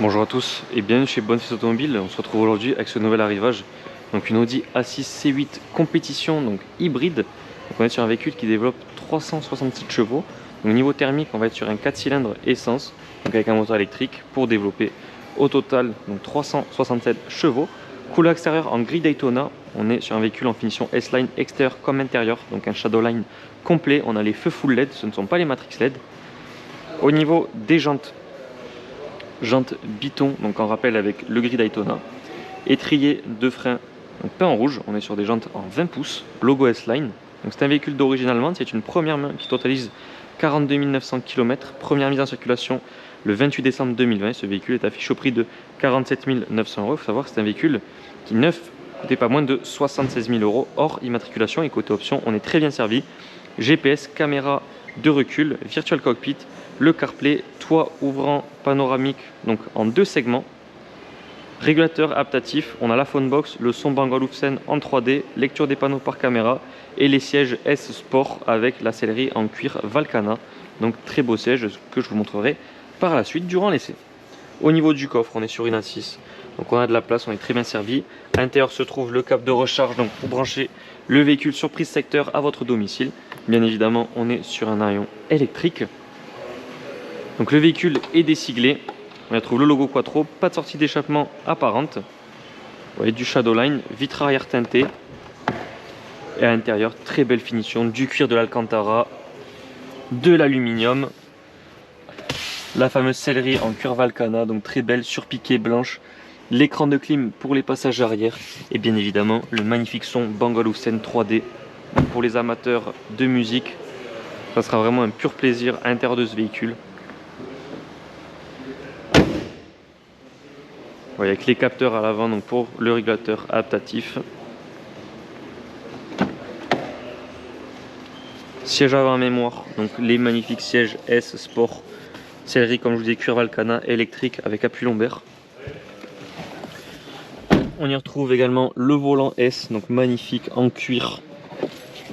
Bonjour à tous et bienvenue chez Bonfils Automobile. On se retrouve aujourd'hui avec ce nouvel arrivage. Donc une Audi A6 C8 compétition, donc hybride. Donc on est sur un véhicule qui développe 367 chevaux. Donc niveau thermique, on va être sur un 4 cylindres essence, donc avec un moteur électrique pour développer au total donc 367 chevaux. Couleur extérieure en gris Daytona. On est sur un véhicule en finition S-Line extérieur comme intérieur, donc un Shadowline complet. On a les feux full LED, ce ne sont pas les Matrix LED. Au niveau des jantes Biton, donc en rappel avec le gris Daytona, étrier de frein donc peint en rouge, on est sur des jantes en 20 pouces, logo S-Line. Donc c'est un véhicule d'origine allemande, c'est une première main qui totalise 42 900 km, première mise en circulation le 28 décembre 2020. Ce véhicule est affiché au prix de 47 900 euros. Il faut savoir que c'est un véhicule qui neuf coûtait pas moins de 76 000 euros hors immatriculation, et côté option on est très bien servi. GPS, caméra de recul, virtual cockpit, le CarPlay, toit ouvrant panoramique donc en 2 segments, régulateur adaptatif, on a la phone box, le son Bang & Olufsen en 3D, lecture des panneaux par caméra et les sièges S Sport avec la sellerie en cuir Valcana. Donc très beau siège que je vous montrerai par la suite durant l'essai. Au niveau du coffre, on est sur une A6, donc on a de la place, on est très bien servi. À l'intérieur se trouve le câble de recharge donc pour brancher le véhicule sur prise secteur à votre domicile. Bien évidemment, on est sur un haillon électrique. Donc le véhicule est désiglé, on y retrouve le logo Quattro, pas de sortie d'échappement apparente. Vous voyez du Shadowline, vitre arrière teinté. Et à l'intérieur, très belle finition, du cuir, de l'Alcantara, de l'aluminium. La fameuse sellerie en cuir Valcana, donc très belle, surpiquée, blanche. L'écran de clim pour les passages arrière. Et bien évidemment, le magnifique son Bang & Olufsen 3D. Donc pour les amateurs de musique, ça sera vraiment un pur plaisir à l'intérieur de ce véhicule. Voilà, avec les capteurs à l'avant donc pour le régulateur adaptatif. Siège avant mémoire, donc les magnifiques sièges S Sport, sellerie comme je vous dis cuir Valcana électrique avec appui lombaire. On y retrouve également le volant S, donc magnifique en cuir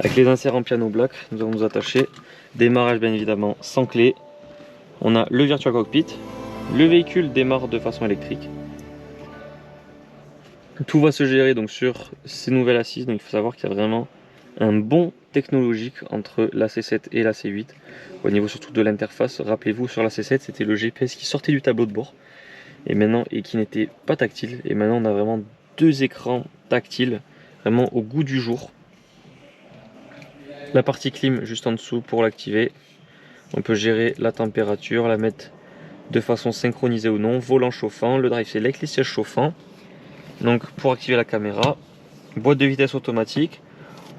avec les inserts en piano black. Nous allons nous attacher. Démarrage bien évidemment sans clé. On a le virtual cockpit. Le véhicule démarre de façon électrique. Tout va se gérer donc sur ces nouvelles assises, donc il faut savoir qu'il y a vraiment un bond technologique entre la C7 et la C8 au niveau surtout de l'interface. Rappelez-vous, sur la C7 c'était le GPS qui sortait du tableau de bord et qui n'était pas tactile, et maintenant on a vraiment 2 écrans tactiles vraiment au goût du jour. La partie clim juste en dessous pour l'activer, on peut gérer la température, la mettre de façon synchronisée ou non, volant chauffant, le drive select, les sièges chauffants. Donc pour activer la caméra, boîte de vitesse automatique,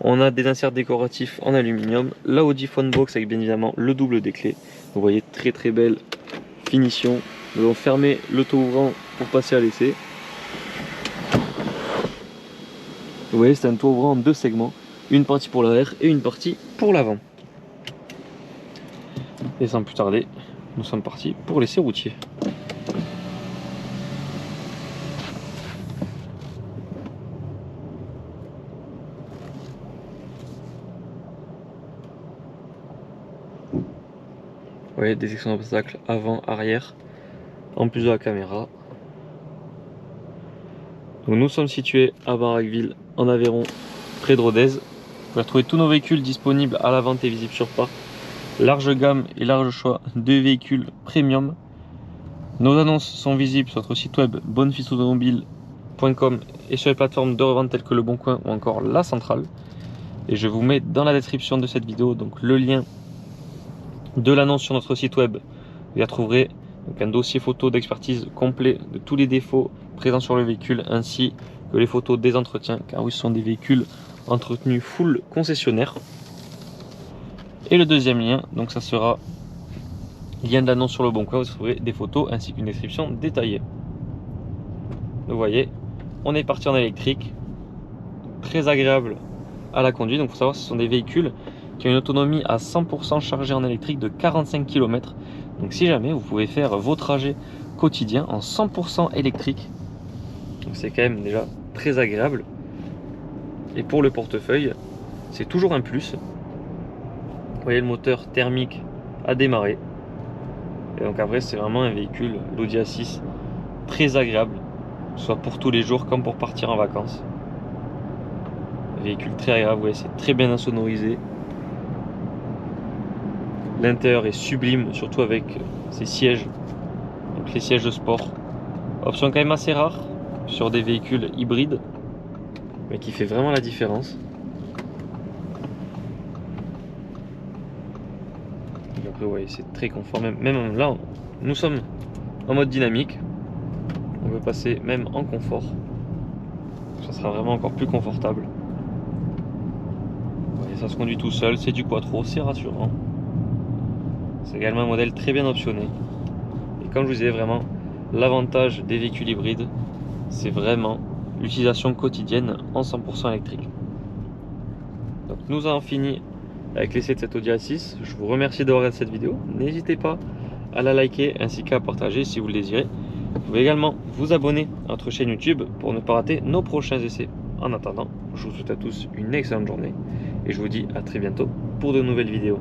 on a des inserts décoratifs en aluminium, la Audi Phone Box avec bien évidemment le double des clés. Vous voyez, très très belle finition. Nous allons fermer l'auto-ouvrant pour passer à l'essai. Vous voyez, c'est un toit ouvrant en 2 segments, une partie pour l'arrière et une partie pour l'avant. Et sans plus tarder, nous sommes partis pour l'essai routier. Vous voyez, des sections d'obstacles avant, arrière, en plus de la caméra. Donc nous sommes situés à Barraqueville, en Aveyron, près de Rodez. Vous pouvez retrouver tous nos véhicules disponibles à la vente et visibles sur parc. Large gamme et large choix de véhicules premium. Nos annonces sont visibles sur notre site web bonfilsautomobile.com et sur les plateformes de revente telles que Le Bon Coin ou encore La Centrale. Et je vous mets dans la description de cette vidéo donc le lien de l'annonce sur notre site web. Vous y retrouverez donc un dossier photo d'expertise complet de tous les défauts présents sur le véhicule ainsi que les photos des entretiens, car oui, ce sont des véhicules entretenus full concessionnaire. Et le deuxième lien, donc ça sera lien de l'annonce sur Le Bon Coin, vous trouverez des photos ainsi qu'une description détaillée. Vous voyez, on est parti en électrique, très agréable à la conduite. Donc il faut savoir que ce sont des véhicules qui ont une autonomie à 100% chargée en électrique de 45 km. Donc si jamais vous pouvez faire vos trajets quotidiens en 100% électrique, donc c'est quand même déjà très agréable. Et pour le portefeuille, c'est toujours un plus. Vous voyez le moteur thermique à démarrer. Et donc après c'est vraiment un véhicule, l'Audi A6 très agréable, soit pour tous les jours comme pour partir en vacances. Véhicule très agréable, ouais, c'est très bien insonorisé. L'intérieur est sublime, surtout avec ses sièges, donc les sièges de sport. Option quand même assez rare sur des véhicules hybrides, mais qui fait vraiment la différence. Et après, ouais, c'est très confort. Même là, nous sommes en mode dynamique. On peut passer même en confort. Ça sera vraiment encore plus confortable. Ouais, ça se conduit tout seul, c'est du quattro, c'est rassurant. C'est également un modèle très bien optionné. Et comme je vous disais, vraiment, l'avantage des véhicules hybrides, c'est vraiment l'utilisation quotidienne en 100% électrique. Donc nous avons fini avec l'essai de cette Audi A6. Je vous remercie d'avoir regardé cette vidéo. N'hésitez pas à la liker ainsi qu'à partager si vous le désirez. Vous pouvez également vous abonner à notre chaîne YouTube pour ne pas rater nos prochains essais. En attendant, je vous souhaite à tous une excellente journée et je vous dis à très bientôt pour de nouvelles vidéos.